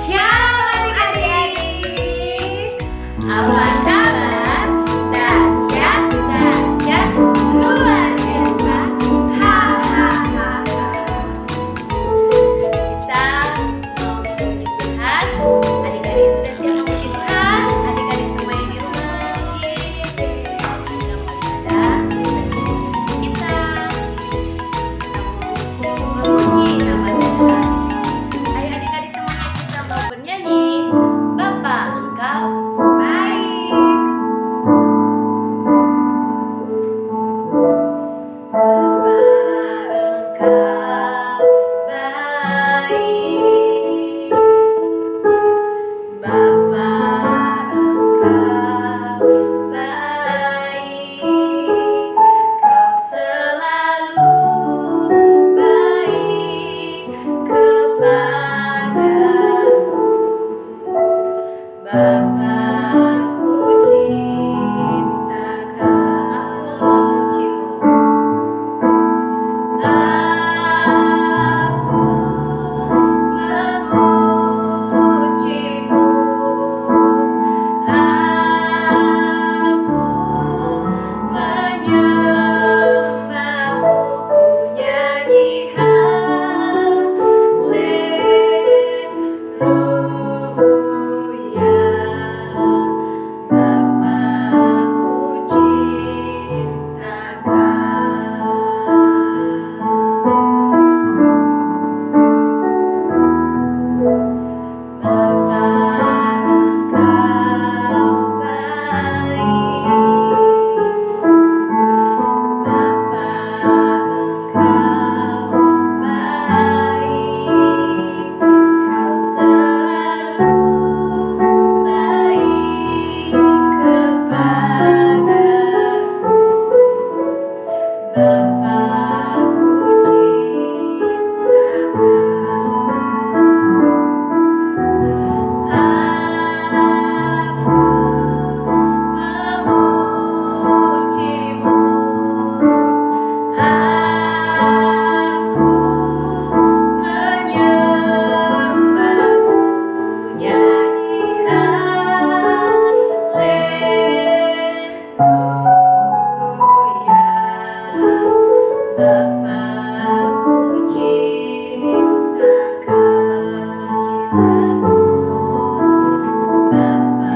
Shalom adik-adik, apa kabar? Dahsyat, dahsyat, luar biasa. Hahaha. Kita mau memuji Tuhan. Adik-adik sudah siap memuji Tuhan? Adik-adik semua yang di rumah. Kita mau ibadah. Kita memuji nama Tuhan. Ayo adik-adik semuanya kita mau bernyanyi. Bapa Engkau baik. Bapa Engkau baik. Bapa Engkau baik. Kau selalu baik kepadaku. Bapa, ku cinta Kau, memujimu. Aku memujimu. Aku menyembahmu. Ku nyanyi haleluya. Bapa, ku cinta Kau. Bapa Engkau baik. Bapa Engkau baik. Kau selalu baik kepadaku. Bapa, ku cinta Kau. Aku memujimu. Aku menyembahmu. Ku nyanyi haleluya. Bapa, ku cinta Kau. Bapa,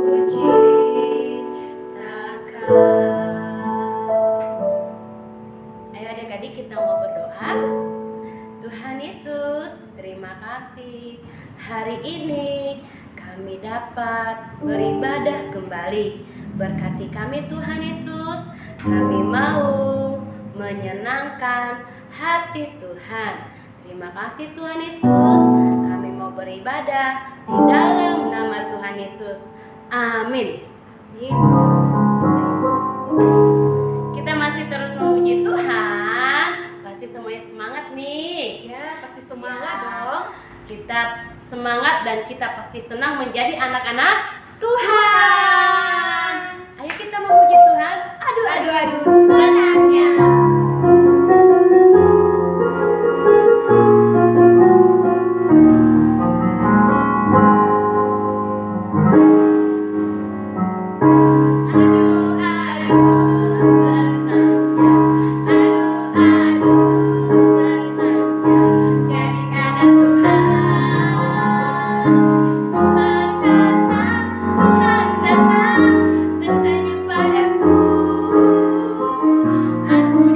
ku cinta Kau. Ayo adik-adik kita mau berdoa. Tuhan Yesus, terima kasih. Hari ini kami dapat beribadah kembali. Berkati kami Tuhan Yesus. Kami mau menyenangkan hati Tuhan. Terima kasih Tuhan Yesus. Kami mau beribadah di dalam nama Tuhan Yesus. Amin. Kita masih terus memuji Tuhan. Pasti semuanya semangat nih. Ya, pasti semangat Ya. dong. Kita semangat dan kita pasti senang menjadi anak-anak Tuhan. Ayo kita memuji Tuhan. Aduh, senangnya. Aku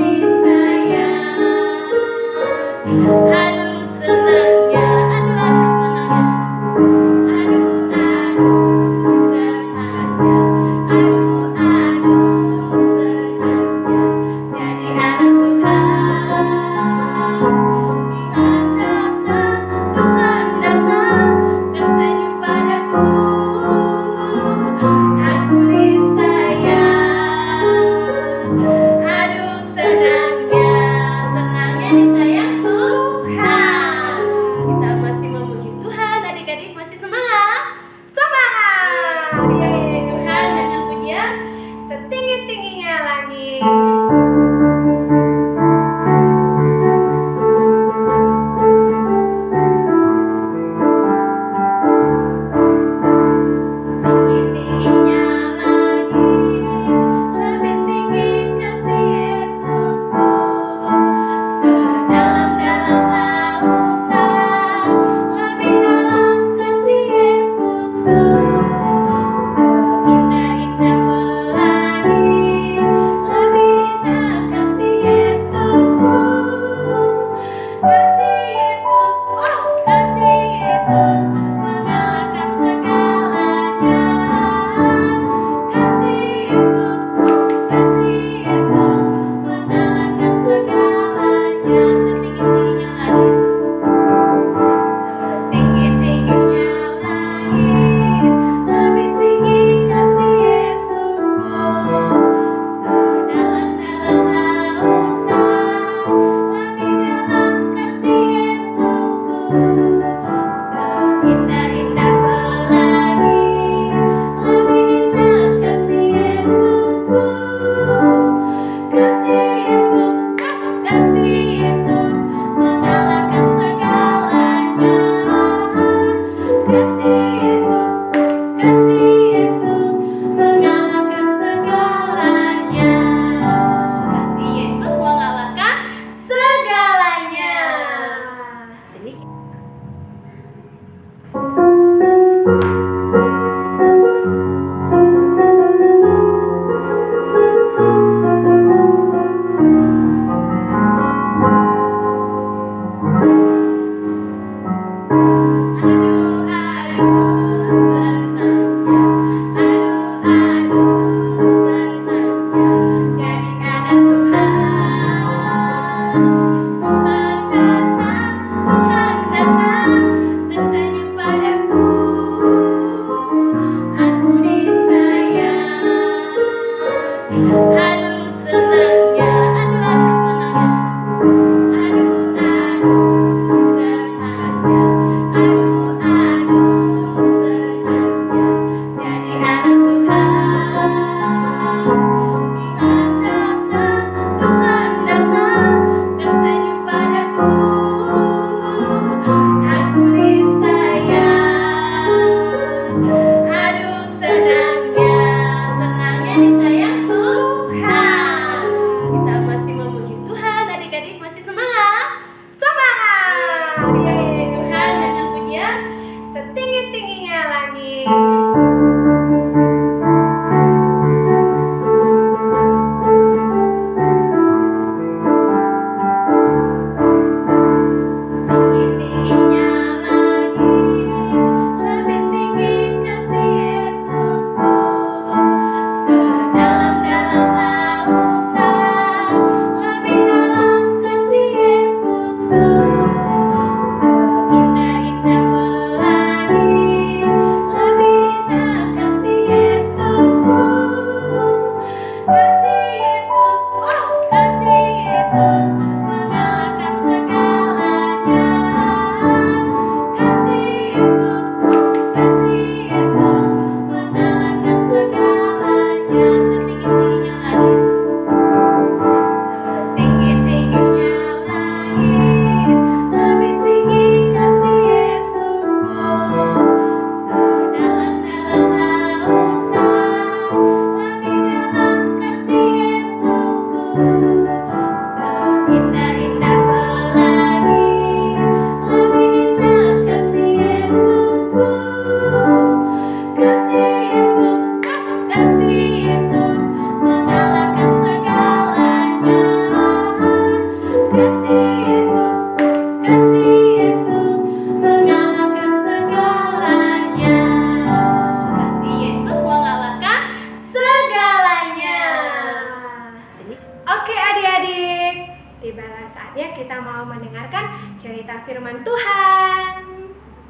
firman Tuhan.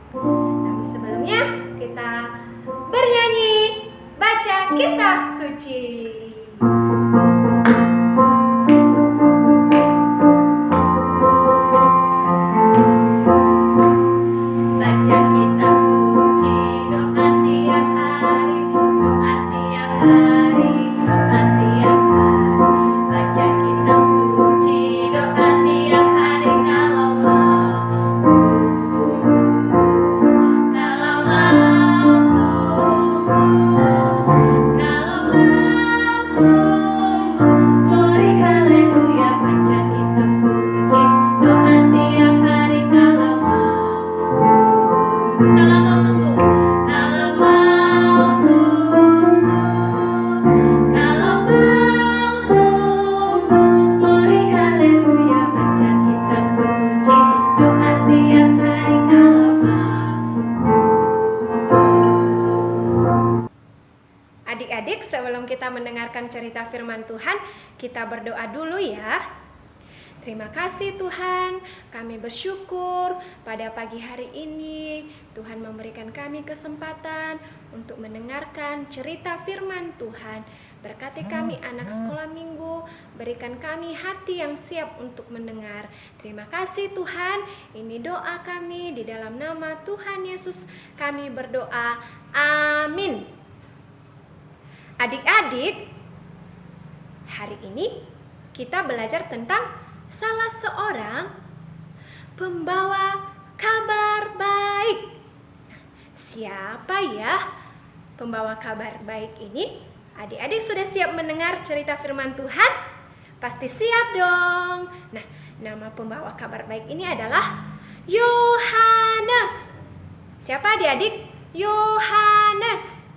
Tapi sebelumnya kita bernyanyi, baca kitab suci. Baca kitab suci, doa tiap hari, doa tiap hari, doa tiap hari. Baca kitab suci, doa tiap hari kalau mau glory haleluya. Baca kitab suci, doa tiap hari kalau mau tunggu, kalau mau tunggu, kalau mau tunggu, glory haleluya. Baca kitab suci, doa tiap hari kalau mau. Adik-adik, sebelum kita mendengarkan cerita firman Tuhan, kita berdoa dulu ya. Terima kasih Tuhan, kami bersyukur pada pagi hari ini Tuhan memberikan kami kesempatan untuk mendengarkan cerita firman Tuhan. Berkati kami anak sekolah minggu, berikan kami hati yang siap untuk mendengar. Terima kasih Tuhan, ini doa kami di dalam nama Tuhan Yesus kami berdoa, amin. Adik-adik, hari ini kita belajar tentang salah seorang pembawa kabar baik. Siapa ya pembawa kabar baik ini? Adik-adik sudah siap mendengar cerita firman Tuhan? Pasti siap dong. Nah, nama pembawa kabar baik ini adalah Yohanes. Siapa adik-adik? Yohanes.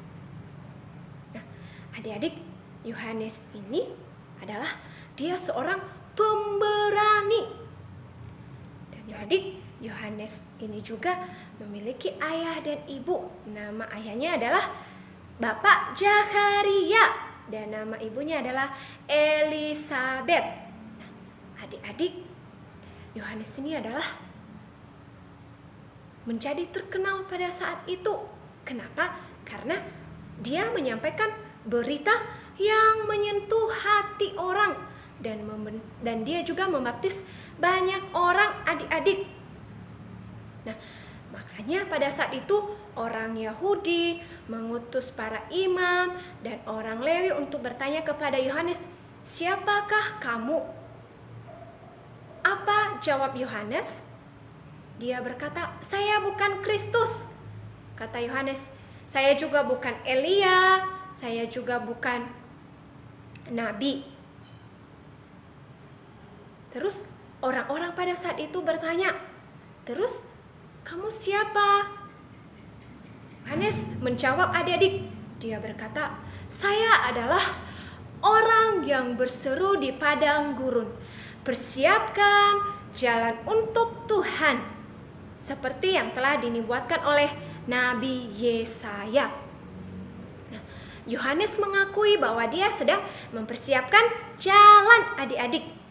Nah, adik-adik, Yohanes ini adalah dia seorang pemberani. Dan adik, Yohanes ini juga memiliki ayah dan ibu. Nama ayahnya adalah Bapak Zakaria dan nama ibunya adalah Elisabeth. Nah, adik-adik, Yohanes ini adalah menjadi terkenal pada saat itu. Kenapa? Karena dia menyampaikan berita yang menyentuh hati orang. Dan dia juga membaptis banyak orang adik-adik. Nah, makanya pada saat itu orang Yahudi mengutus para imam dan orang Lewi untuk bertanya kepada Yohanes, "Siapakah kamu?" Apa jawab Yohanes? Dia berkata, "Saya bukan Kristus." Kata Yohanes, "Saya juga bukan Elia, saya juga bukan nabi." Terus orang-orang pada saat itu bertanya, "Terus kamu siapa?" Yohanes menjawab adik-adik. Dia berkata, "Saya adalah orang yang berseru di padang gurun. Persiapkan jalan untuk Tuhan, seperti yang telah dinubuatkan oleh Nabi Yesaya." Nah, Yohanes mengakui bahwa dia sedang mempersiapkan jalan adik-adik.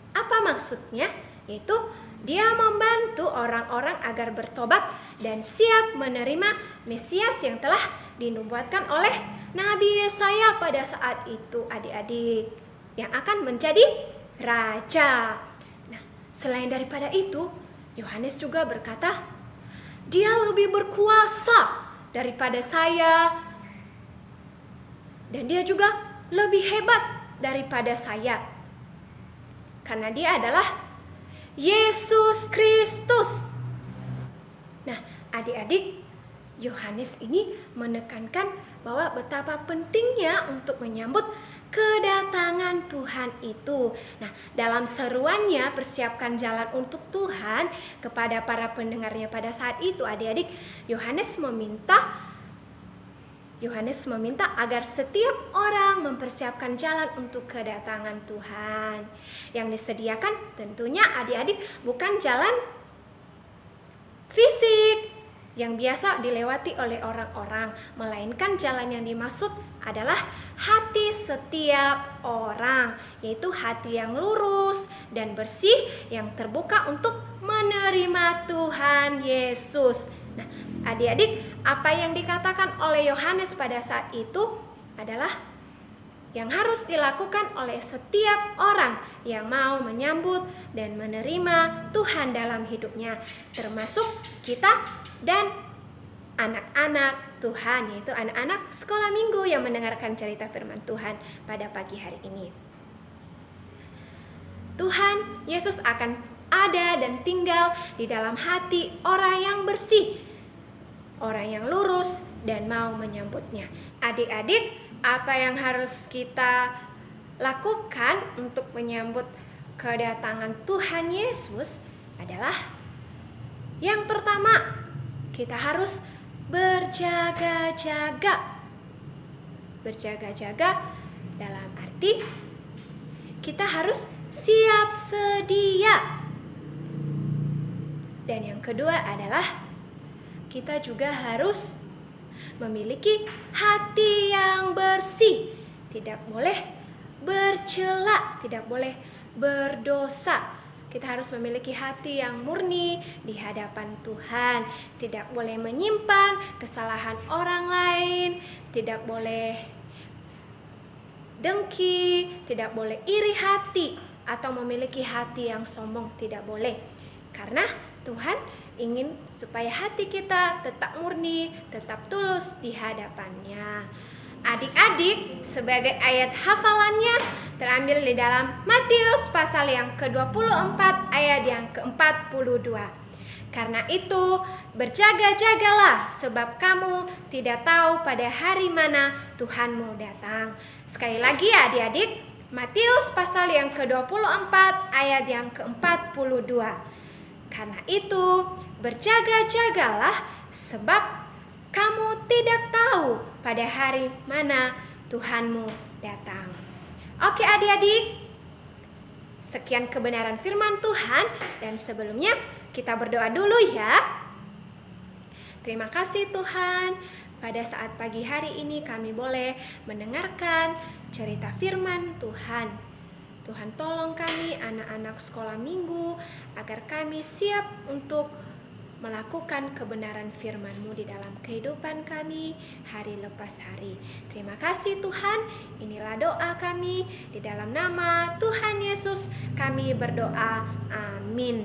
Apa maksudnya? Yaitu dia membantu orang-orang agar bertobat dan siap menerima Mesias yang telah dinubuatkan oleh Nabi Yesaya pada saat itu adik-adik, yang akan menjadi raja. Nah, selain daripada itu, Yohanes juga berkata, "Dia lebih berkuasa daripada saya dan dia juga lebih hebat daripada saya. Karena dia adalah Yesus Kristus." Nah, adik-adik, Yohanes ini menekankan bahwa betapa pentingnya untuk menyambut kedatangan Tuhan itu. Nah, dalam seruannya persiapkan jalan untuk Tuhan kepada para pendengarnya pada saat itu, adik-adik, Yohanes meminta agar setiap orang mempersiapkan jalan untuk kedatangan Tuhan. Yang disediakan tentunya adik-adik bukan jalan fisik yang biasa dilewati oleh orang-orang, melainkan jalan yang dimaksud adalah hati setiap orang, yaitu hati yang lurus dan bersih yang terbuka untuk menerima Tuhan Yesus. Nah, adik-adik, apa yang dikatakan oleh Yohanes pada saat itu adalah yang harus dilakukan oleh setiap orang yang mau menyambut dan menerima Tuhan dalam hidupnya, termasuk kita dan anak-anak Tuhan, yaitu anak-anak sekolah minggu yang mendengarkan cerita firman Tuhan pada pagi hari ini. Tuhan Yesus akan ada dan tinggal di dalam hati orang yang bersih, orang yang lurus dan mau menyambutnya. Adik-adik, apa yang harus kita lakukan untuk menyambut kedatangan Tuhan Yesus adalah yang pertama, kita harus berjaga-jaga. Berjaga-jaga dalam arti kita harus siap sedia. Dan yang kedua adalah kita juga harus memiliki hati yang bersih, tidak boleh bercela, tidak boleh berdosa. Kita harus memiliki hati yang murni di hadapan Tuhan, tidak boleh menyimpan kesalahan orang lain, tidak boleh dengki, tidak boleh iri hati atau memiliki hati yang sombong, tidak boleh. Karena Tuhan ingin supaya hati kita tetap murni, tetap tulus di hadapannya. Adik-adik, sebagai ayat hafalannya terambil di dalam Matius pasal yang ke-24 ayat yang ke-42. Karena itu, berjaga-jagalah sebab kamu tidak tahu pada hari mana Tuhanmu datang. Sekali lagi ya adik-adik, Matius pasal yang ke-24 ayat yang ke-42. Karena itu, berjaga-jagalah sebab kamu tidak tahu pada hari mana Tuhanmu datang. Oke adik-adik, sekian kebenaran firman Tuhan dan sebelumnya kita berdoa dulu ya. Terima kasih Tuhan, pada saat pagi hari ini kami boleh mendengarkan cerita firman Tuhan. Tuhan tolong kami anak-anak sekolah minggu agar kami siap untuk melakukan kebenaran firman-Mu di dalam kehidupan kami hari lepas hari. Terima kasih Tuhan, inilah doa kami di dalam nama Tuhan Yesus kami berdoa, amin.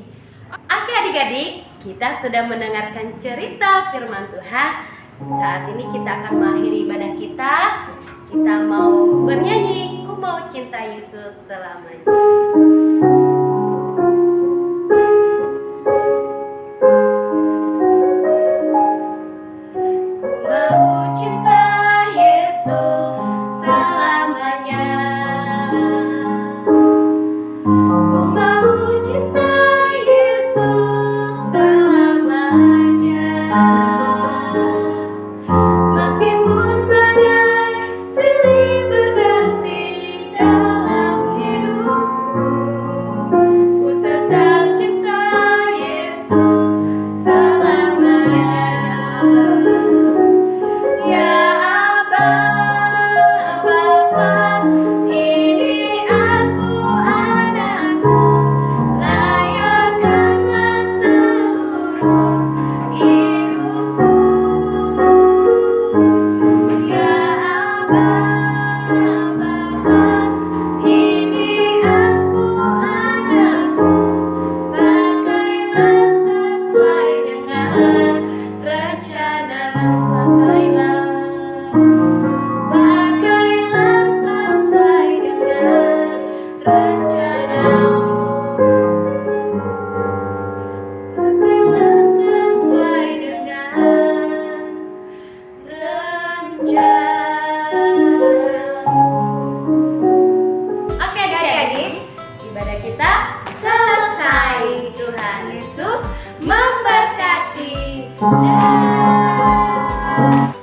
Oke adik-adik, kita sudah mendengarkan cerita firman Tuhan. Saat ini kita akan mengakhiri ibadah kita. Kita mau bernyanyi, Ku Mau Cinta Yesus Selamanya. Oke adik-adik, ibadah kita selesai. Tuhan Yesus memberkati. Dah.